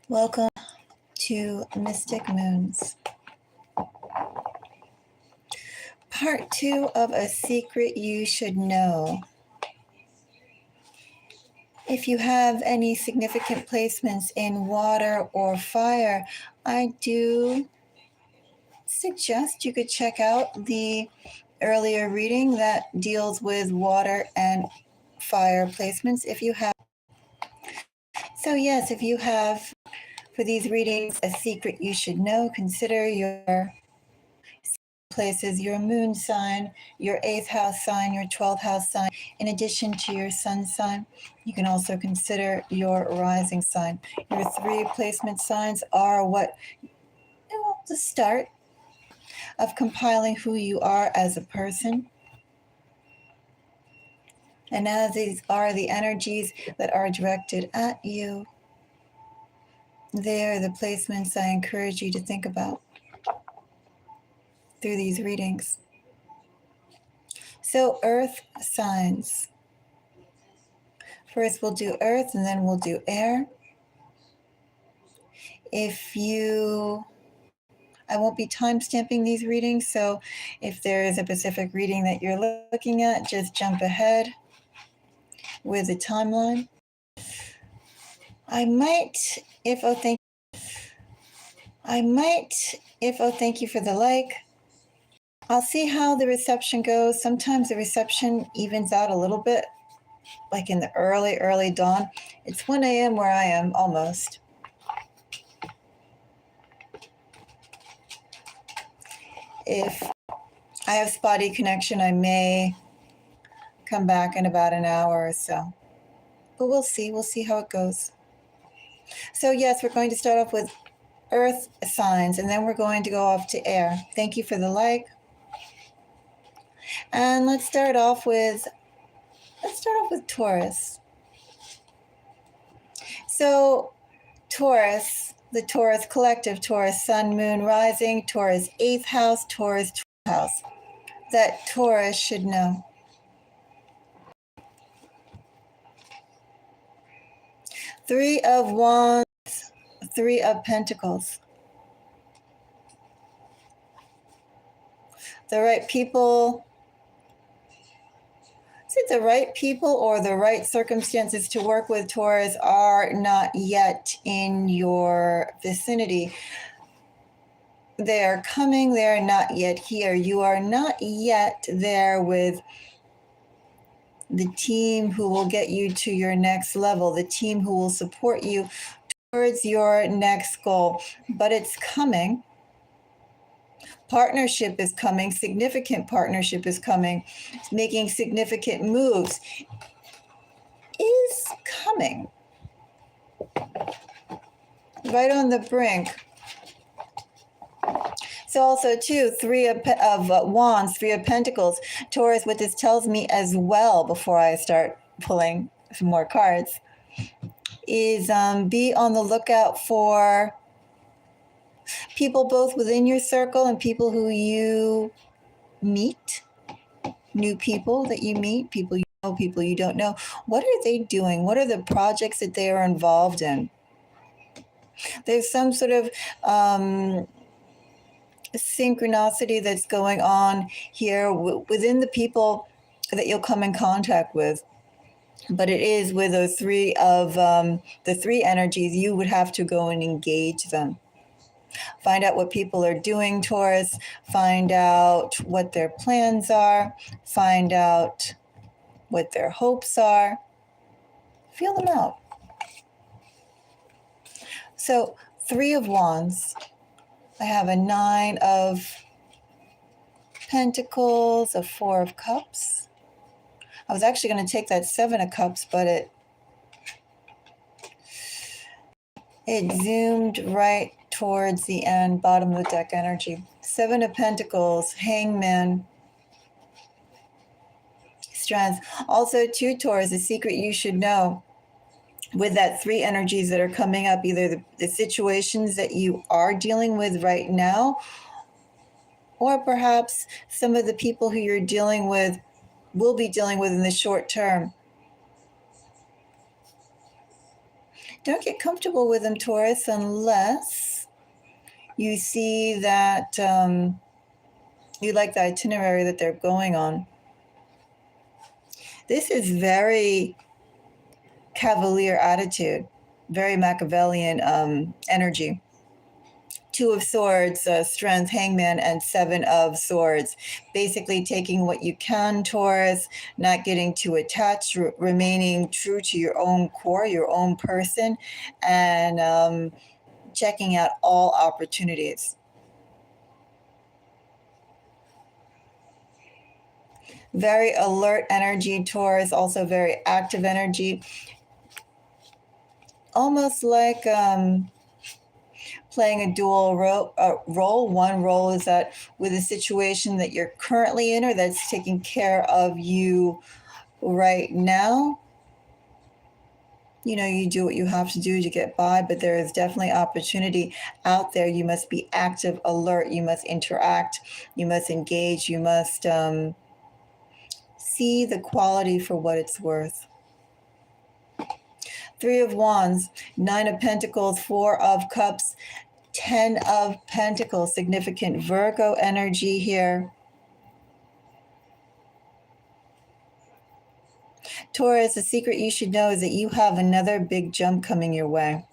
Welcome to Mystic Moons, part 2 of A Secret You Should Know. If you have any significant placements in water or fire, I do suggest you could check out the earlier reading that deals with water and fire placements if you have. So yes, if you have for these readings a secret you should know, consider your places, your moon sign, your 8th house sign, your 12th house sign, in addition to your sun sign. You can also consider your rising sign. Your 3 placement signs are the start of compiling who you are as a person. And as these are the energies that are directed at you, they are the placements I encourage you to think about through these readings. So, earth signs. First, we'll do earth and then we'll do air. I won't be time stamping these readings, so if there is a specific reading that you're looking at, just jump ahead with the timeline. Thank you for the like. I'll see how the reception goes. Sometimes the reception evens out a little bit, like in the early dawn. It's 1 a.m. where I am, almost. If I have spotty connection, I may come back in about an hour or so. But we'll see. We'll see how it goes. So yes, we're going to start off with earth signs, and then we're going to go off to air. Thank you for the like. And let's start off with Taurus. So Taurus, the Taurus collective, Taurus sun, moon, rising, Taurus 8th house, Taurus 12th house, that Taurus should know. Three of Wands, 3 of Pentacles. The right people. The right people or the right circumstances to work with, Taurus, are not yet in your vicinity. They are coming. They are not yet here. You are not yet there with the team who will get you to your next level, the team who will support you towards your next goal. But it's coming. Partnership is coming. Significant partnership is coming. Making significant moves is coming. Right on the brink. So also too, 3 of Wands, 3 of Pentacles. Taurus, what this tells me as well, before I start pulling some more cards, is be on the lookout for people both within your circle and people who you meet, new people that you meet, people you know, people you don't know. What are they doing? What are the projects that they are involved in? There's some sort of synchronicity that's going on here within the people that you'll come in contact with. But it is with those 3 of the 3 energies, you would have to go and engage them. Find out what people are doing, Taurus. Find out what their plans are. Find out what their hopes are. Feel them out. So 3 of Wands. I have a 9 of Pentacles, a 4 of Cups. I was actually going to take that 7 of Cups, but it zoomed right towards the end, bottom of the deck energy. 7 of Pentacles, Hangman, Strength. Also, 2 Taurus, a secret you should know. With that 3 energies that are coming up, either the situations that you are dealing with right now, or perhaps some of the people who you're dealing with will be dealing with in the short term. Don't get comfortable with them, Taurus, unless you see that you like the itinerary that they're going on. This is very cavalier attitude, very Machiavellian energy. Two of Swords, Strength, Hangman, and Seven of Swords. Basically taking what you can, Taurus, not getting too attached, remaining true to your own core, your own person, and checking out all opportunities. Very alert energy, Taurus, also very active energy. Almost like playing a dual role. One role is that with a situation that you're currently in or that's taking care of you right now, you do what you have to do to get by, but there is definitely opportunity out there. You must be active, alert, you must interact, you must engage, you must see the quality for what it's worth. Three of Wands, Nine of Pentacles, Four of Cups, 10 of Pentacles, significant Virgo energy here. Taurus, the secret you should know is that you have another big jump coming your way.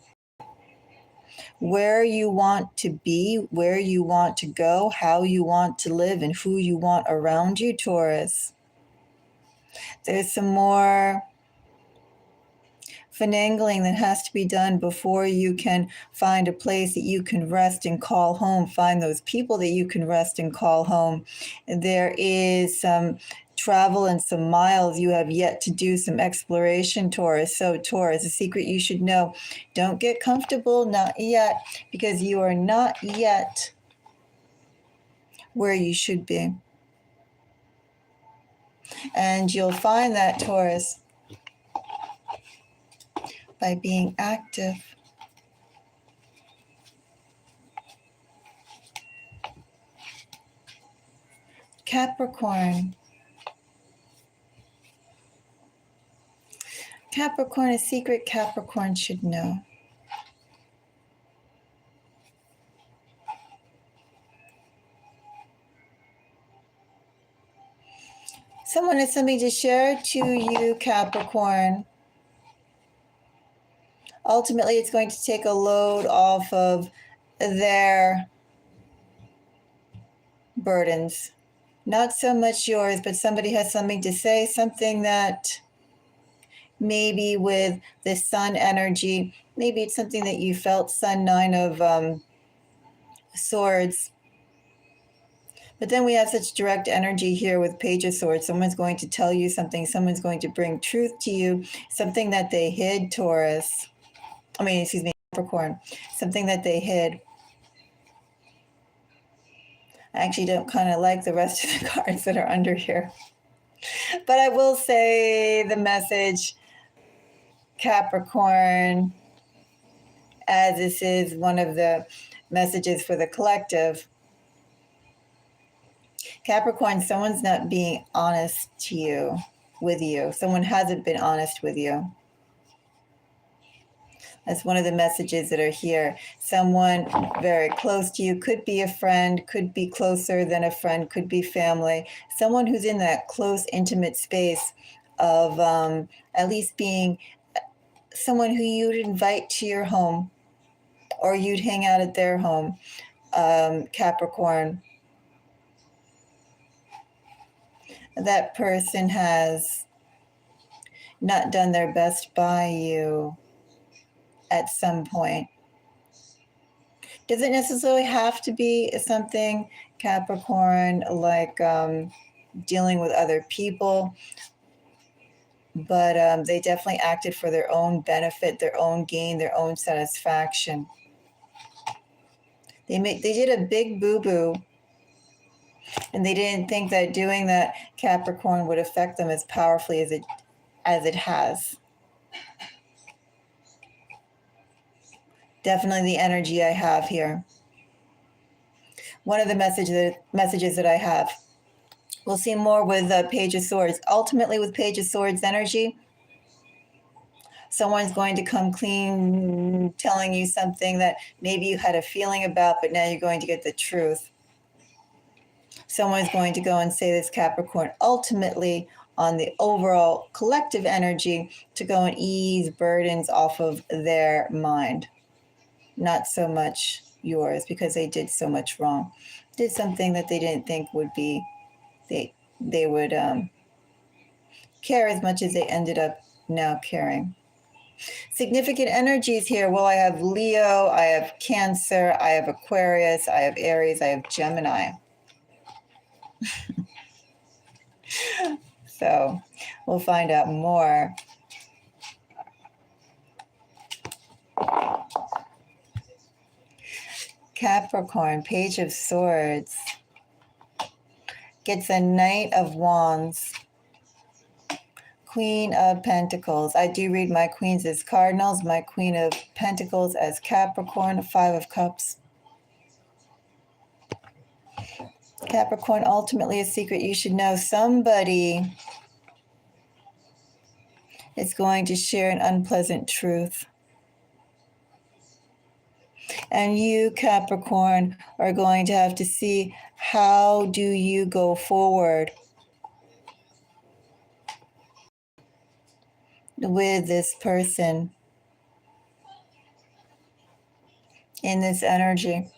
Where you want to be, where you want to go, how you want to live, and who you want around you, Taurus. There's some more finagling that has to be done before you can find a place that you can rest and call home, find those people that you can rest and call home. There is some travel and some miles you have yet to do, some exploration, Taurus. So Taurus, a secret you should know, don't get comfortable, not yet, because you are not yet where you should be. And you'll find that, Taurus, by being active. Capricorn. Capricorn, a secret Capricorn should know. Someone has something to share to you, Capricorn. Ultimately, it's going to take a load off of their burdens. Not so much yours, but somebody has something to say, something that maybe with the sun energy, maybe it's something that you felt, Sun, Nine of Swords. But then we have such direct energy here with Page of Swords. Someone's going to tell you something. Someone's going to bring truth to you, something that they hid, Taurus. Capricorn, something that they hid. I actually don't kind of like the rest of the cards that are under here. But I will say the message, Capricorn, as this is one of the messages for the collective. Capricorn, someone's not being honest to you, with you. Someone hasn't been honest with you. That's one of the messages that are here. Someone very close to you, could be a friend, could be closer than a friend, could be family. Someone who's in that close, intimate space of at least being someone who you'd invite to your home or you'd hang out at their home, Capricorn. That person has not done their best by you at some point. Doesn't necessarily have to be something, Capricorn, like dealing with other people, but they definitely acted for their own benefit, their own gain, their own satisfaction. They did a big boo-boo, and they didn't think that doing that, Capricorn, would affect them as powerfully as it has. Definitely the energy I have here. One of the messages that I have. We'll see more with Page of Swords. Ultimately, with Page of Swords energy, Someone's going to come clean, telling you something that maybe you had a feeling about, but now you're going to get the truth. Someone's going to go and say this, Capricorn, ultimately on the overall collective energy to go and ease burdens off of their mind. Not so much yours, because they did so much wrong. Did something that they didn't think would be, they would care as much as they ended up now caring. Significant energies here. Well, I have Leo, I have Cancer, I have Aquarius, I have Aries, I have Gemini. So we'll find out more. Capricorn, Page of Swords, gets a Knight of Wands, Queen of Pentacles. I do read my queens as cardinals, my Queen of Pentacles as Capricorn, Five of Cups. Capricorn, ultimately a secret you should know. Somebody is going to share an unpleasant truth. And you, Capricorn, are going to have to see, how do you go forward with this person in this energy.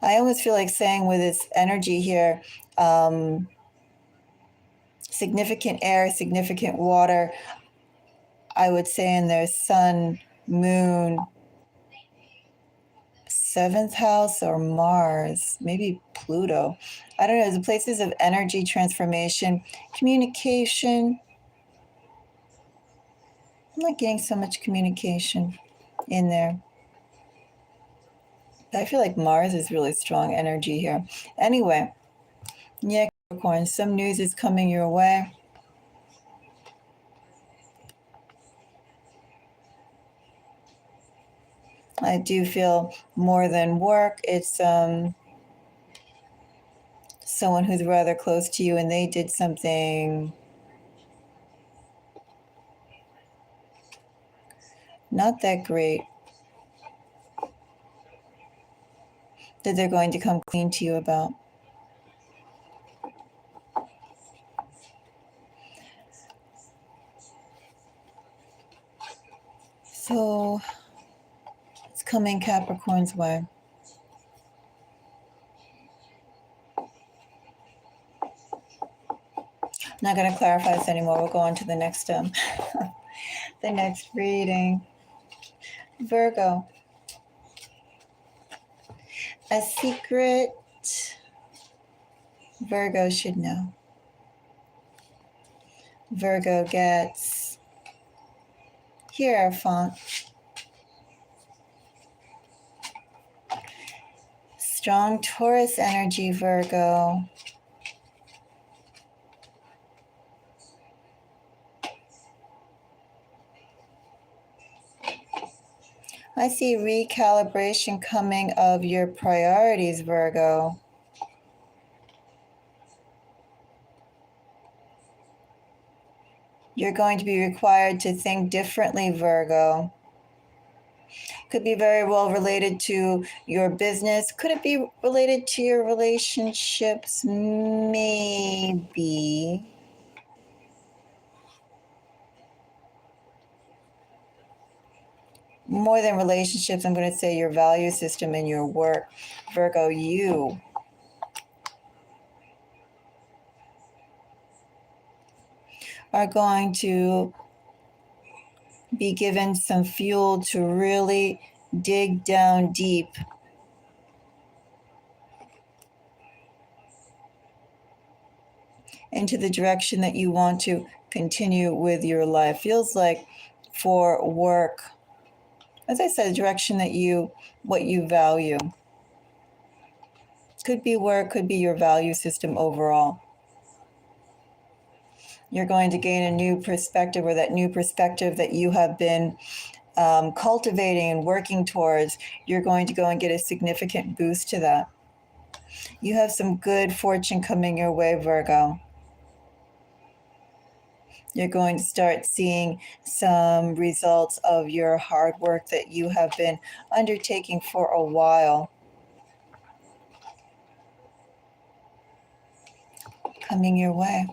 I almost feel like saying with this energy here, significant air, significant water, I would say in their sun, moon, seventh house, or Mars, maybe Pluto. I don't know, the places of energy, transformation, communication. I'm not getting so much communication in there. I feel like Mars is really strong energy here. Anyway, yeah, Capricorn, some news is coming your way. I do feel more than work. It's someone who's rather close to you and they did something not that great that they're going to come clean to you about. So it's coming Capricorn's way. I'm not going to clarify this anymore. We'll go on to the next the next reading. Virgo. A secret Virgo should know. Virgo gets Hierophant. Strong Taurus energy, Virgo. I see recalibration coming of your priorities, Virgo. You're going to be required to think differently, Virgo. Could be very well related to your business. Could it be related to your relationships? Maybe. More than relationships, I'm going to say your value system and your work. Virgo, you are going to be given some fuel to really dig down deep into the direction that you want to continue with your life. Feels like for work, as I said, the direction that what you value. Could be work, could be your value system overall. You're going to gain a new perspective, or that new perspective that you have been cultivating and working towards. You're going to go and get a significant boost to that. You have some good fortune coming your way, Virgo. You're going to start seeing some results of your hard work that you have been undertaking for a while coming your way.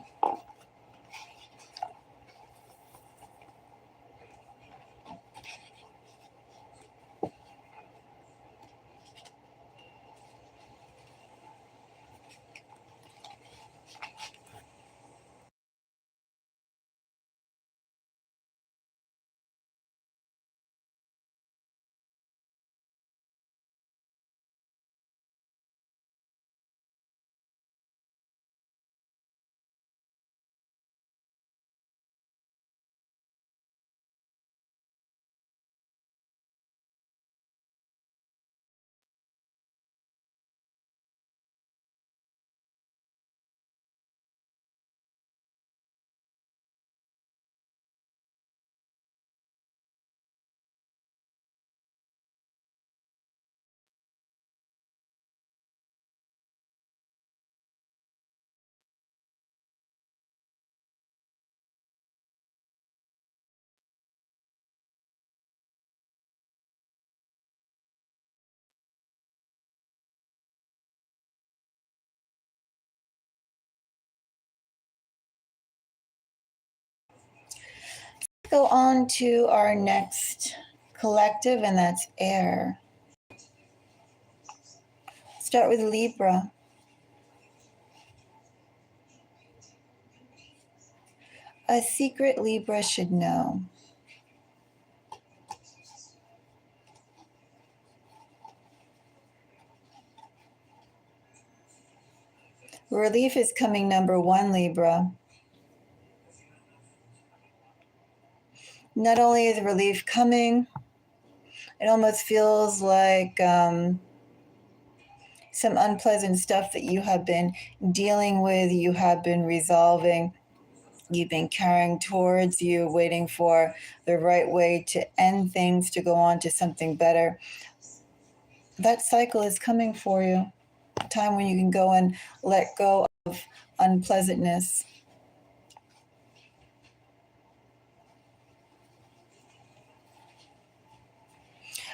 Go on to our next collective, and that's air. Start with Libra. A secret Libra should know. Relief is coming, number one, Libra. Not only is relief coming, it almost feels like some unpleasant stuff that you have been dealing with, you have been resolving, you've been carrying towards you, waiting for the right way to end things, to go on to something better. That cycle is coming for you. A time when you can go and let go of unpleasantness.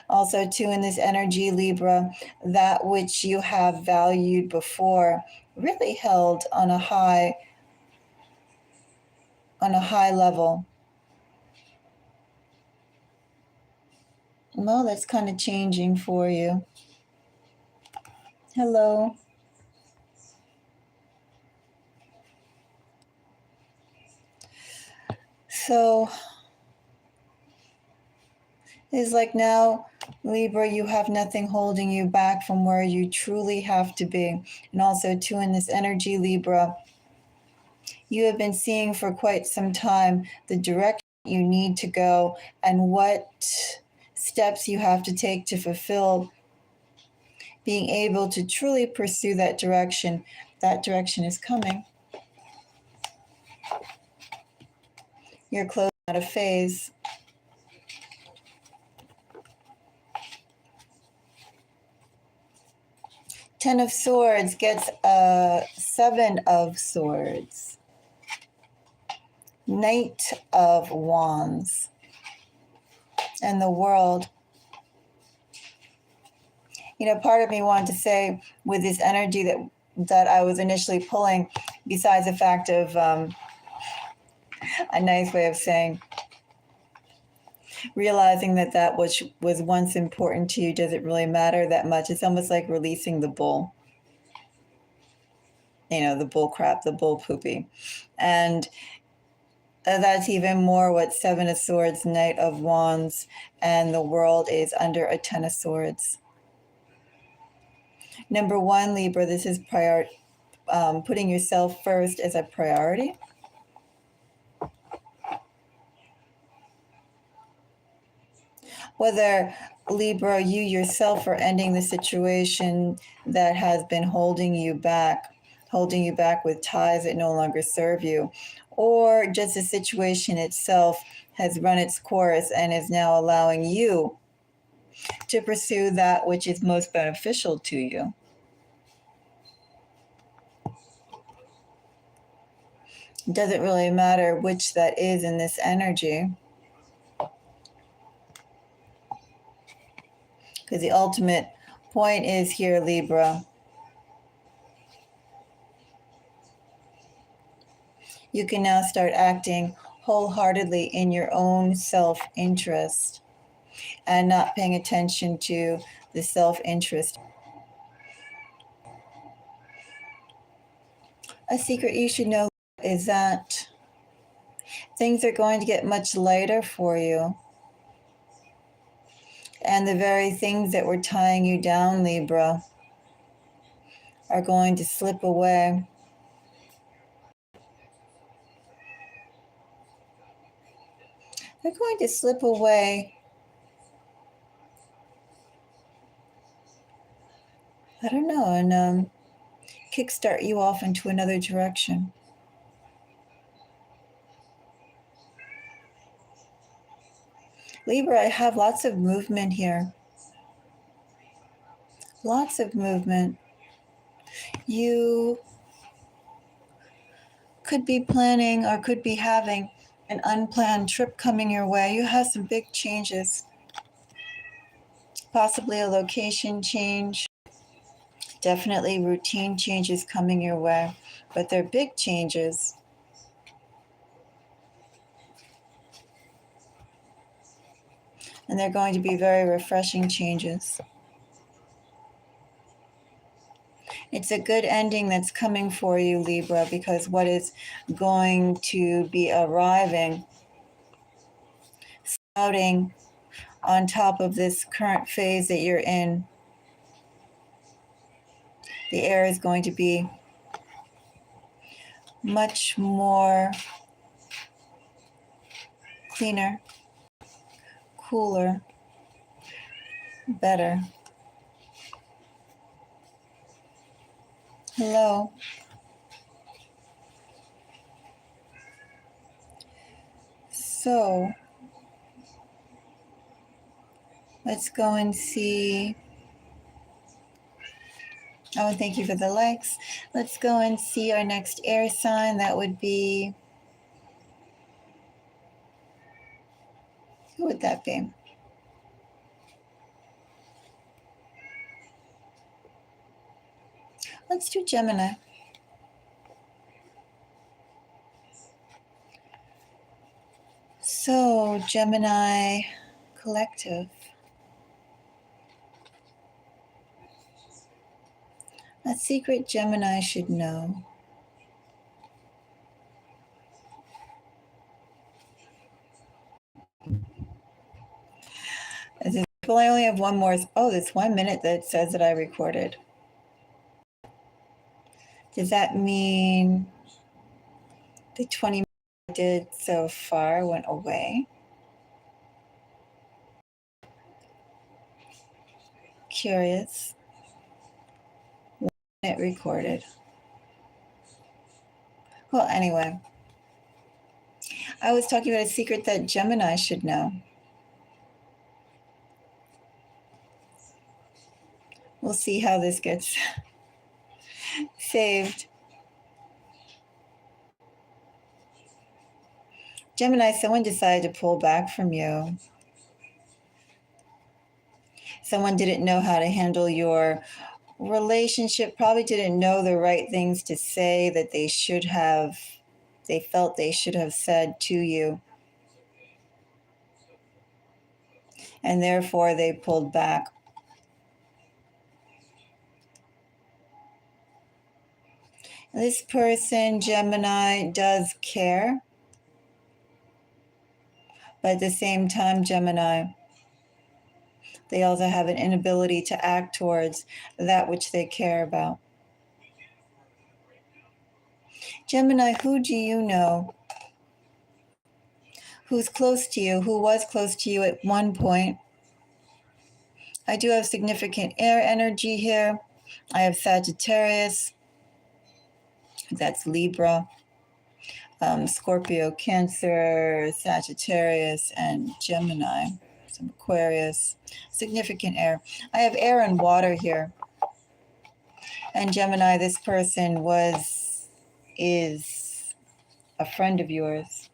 Also, too, in this energy, Libra, that which you have valued before really held on a high level. Well, that's kind of changing for you. Hello. So it's like now, Libra, you have nothing holding you back from where you truly have to be. And also, too, in this energy, Libra, you have been seeing for quite some time the direction you need to go and what steps you have to take to fulfill being able to truly pursue that direction. That direction is coming. You're closing out a phase. Ten of Swords gets a Seven of Swords. Knight of Wands. And the World. You know, part of me wanted to say with this energy that I was initially pulling, besides the fact of a nice way of saying, realizing that which was once important to you doesn't really matter that much. It's almost like releasing the bull. You know, the bull crap, the bull poopy. And that's even more what Seven of Swords, Knight of Wands, and the World is under a Ten of Swords. Number one, Libra, this is putting yourself first as a priority. Whether, Libra, you yourself are ending the situation that has been holding you back with ties that no longer serve you, or just the situation itself has run its course and is now allowing you to pursue that which is most beneficial to you. It doesn't really matter which that is in this energy, because the ultimate point is here, Libra. You can now start acting wholeheartedly in your own self-interest and not paying attention to the self-interest. A secret you should know is that things are going to get much lighter for you. And the very things that were tying you down, Libra, are going to slip away. They're going to slip away. I don't know, and kickstart you off into another direction. Libra, I have lots of movement here. Lots of movement. You could be planning or could be having an unplanned trip coming your way. You have some big changes. Possibly a location change. Definitely routine changes coming your way. But they're big changes. And they're going to be very refreshing changes. It's a good ending that's coming for you, Libra, because what is going to be arriving, spouting on top of this current phase that you're in, the air is going to be much more cleaner, cooler, better. Hello. So let's go and see. Oh, thank you for the likes. Let's go and see our next air sign. That would be, who would that be? Let's do Gemini. So, Gemini collective. A secret Gemini should know. Well, I only have one more. Oh, there's 1 minute that says that I recorded. Does that mean the 20 minutes I did so far went away? Curious. 1 minute recorded. Well, anyway, I was talking about a secret that Gemini should know. We'll see how this gets saved. Gemini, someone decided to pull back from you. Someone didn't know how to handle your relationship, probably didn't know the right things to say that they felt they should have said to you. And therefore they pulled back. This person, Gemini, does care. But at the same time, Gemini, they also have an inability to act towards that which they care about. Gemini, who do you know who's close to you, who was close to you at one point? I do have significant air energy here. I have Sagittarius. That's Libra. Scorpio, Cancer, Sagittarius, and Gemini. Some Aquarius. Significant air. I have air and water here. And Gemini, this person is a friend of yours.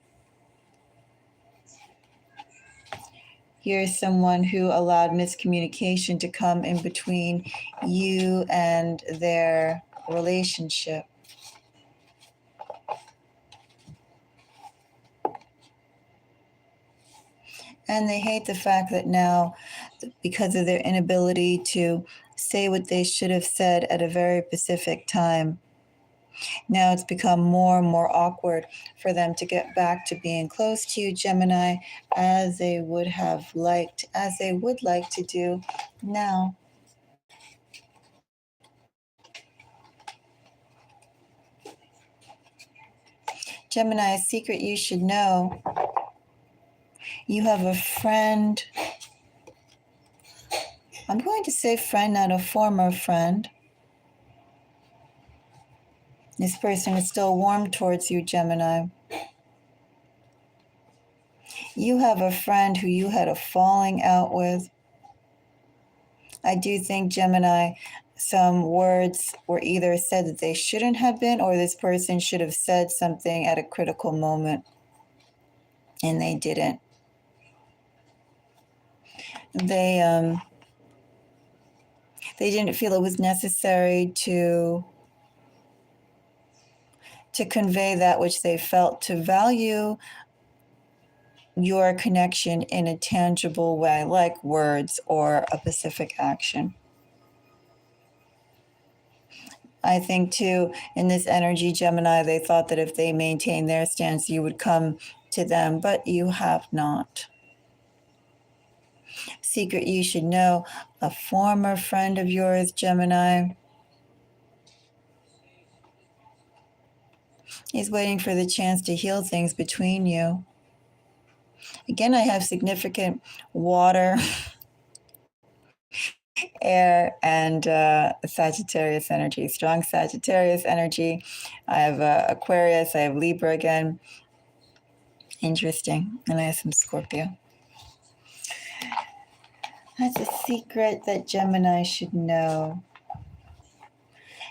Here's someone who allowed miscommunication to come in between you and their relationship. And they hate the fact that now, because of their inability to say what they should have said at a very specific time, now it's become more and more awkward for them to get back to being close to you, Gemini, as they would like to do now. Gemini, a secret you should know. You have a friend. I'm going to say friend, not a former friend. This person is still warm towards you, Gemini. You have a friend who you had a falling out with. I do think, Gemini, some words were either said that they shouldn't have been, or this person should have said something at a critical moment, and they didn't. They didn't feel it was necessary to convey that which they felt, to value your connection in a tangible way, like words or a specific action. I think too, in this energy, Gemini, they thought that if they maintained their stance, you would come to them, but you have not. Secret you should know, a former friend of yours, Gemini, is waiting for the chance to heal things between you. Again, I have significant water, air, and Sagittarius energy, strong Sagittarius energy. I have Aquarius, I have Libra again. Interesting. And I have some Scorpio. That's a secret that Gemini should know.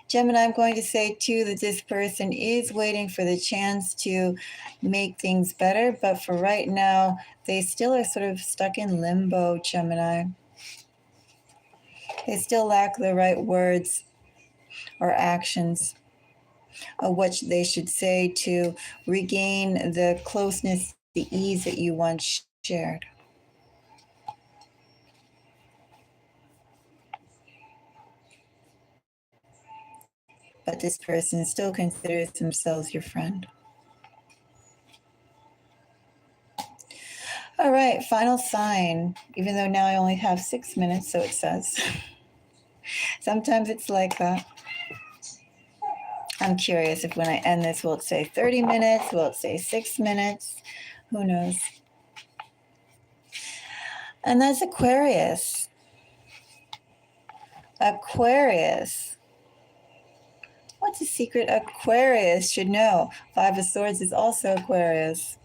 Gemini, I'm going to say too that this person is waiting for the chance to make things better, but for right now, they still are sort of stuck in limbo, Gemini. They still lack the right words or actions of what they should say to regain the closeness, the ease that you once shared. But this person still considers themselves your friend. All right, final sign, even though now I only have 6 minutes, so it says. Sometimes it's like that. I'm curious if when I end this, will it say 30 minutes? Will it say 6 minutes? Who knows? And that's Aquarius. Aquarius. What's a secret Aquarius should know? Five of Swords is also Aquarius.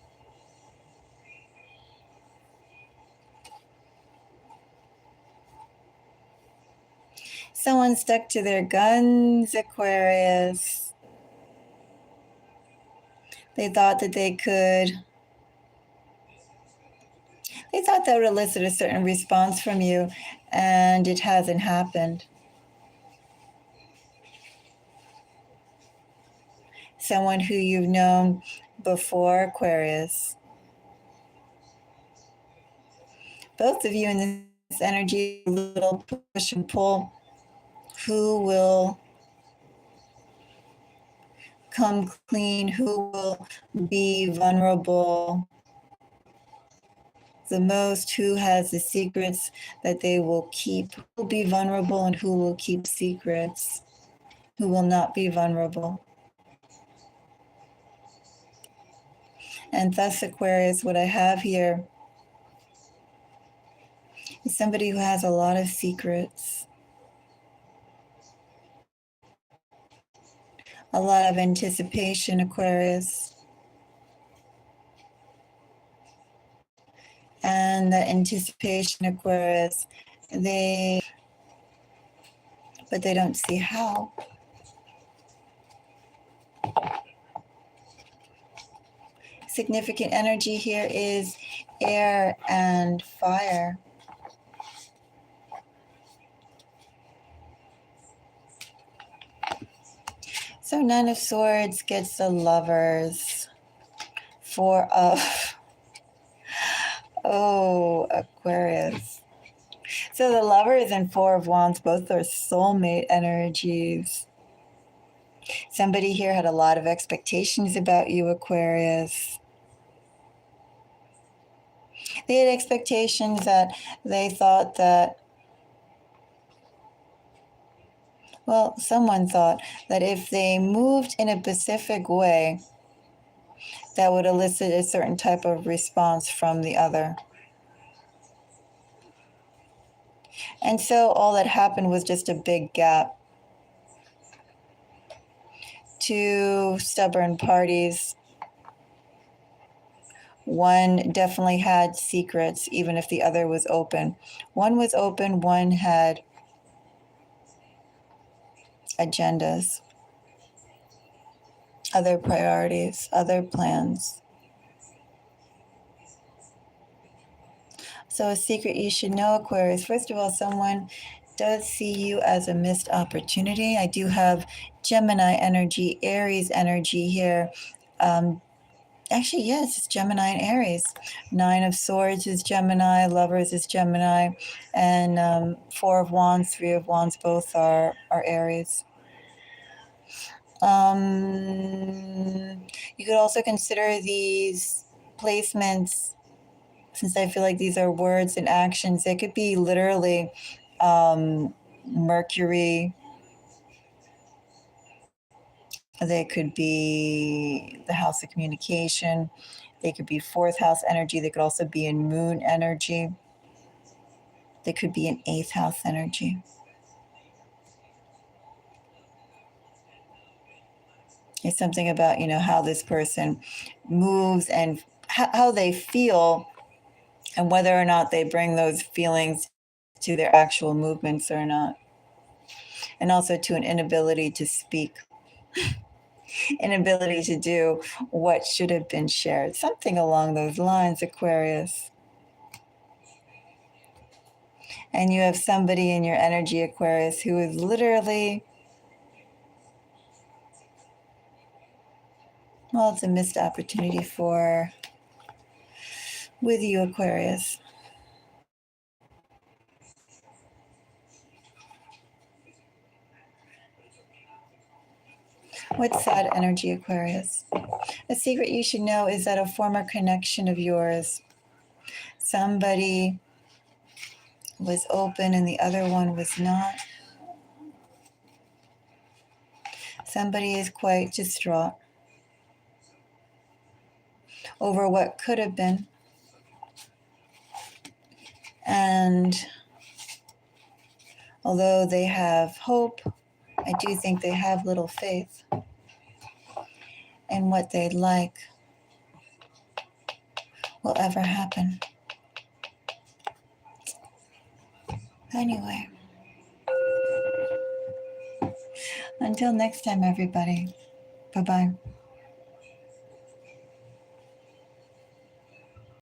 Someone stuck to their guns, Aquarius. They thought that they thought that would elicit a certain response from you, and it hasn't happened. Someone who you've known before, Aquarius. Both of you in this energy, a little push and pull. Who will come clean? Who will be vulnerable the most? Who has the secrets that they will keep? Who will be vulnerable and who will keep secrets? Who will not be vulnerable? And thus, Aquarius, what I have here is somebody who has a lot of secrets, a lot of anticipation, Aquarius. And the anticipation, Aquarius, but they don't see how. significant energy here is air and fire. So Nine of Swords gets the Lovers. Four of, oh, Aquarius. So the Lovers and Four of Wands, both are soulmate energies. Somebody here had a lot of expectations about you, Aquarius. They had expectations that they thought that, well, someone thought that if they moved in a specific way, that would elicit a certain type of response from the other. And so all that happened was just a big gap. Two stubborn parties. One definitely had secrets, even if the other was open. One was open, one had agendas, other priorities, other plans. So a secret you should know, Aquarius. First of all, someone does see you as a missed opportunity. I do have Gemini energy, Aries energy here. Actually, yes, it's Gemini and Aries. Nine of Swords is Gemini, Lovers is Gemini, and Four of Wands, Three of Wands, both are Aries. You could also consider these placements, since I feel like these are words and actions. They could be literally Mercury. They could be the house of communication. They could be fourth house energy. They could also be in moon energy. They could be in eighth house energy. It's something about, how this person moves and how they feel, and whether or not they bring those feelings to their actual movements or not. And also to an inability to speak, inability to do what should have been shared. Something along those lines, Aquarius. And you have somebody in your energy, Aquarius, who is literally, well, it's a missed opportunity with you, Aquarius. What's sad energy, Aquarius? A secret you should know is that a former connection of yours, somebody was open and the other one was not. Somebody is quite distraught over what could have been. And although they have hope, I do think they have little faith in what they'd like will ever happen. Anyway, until next time, everybody. Bye-bye.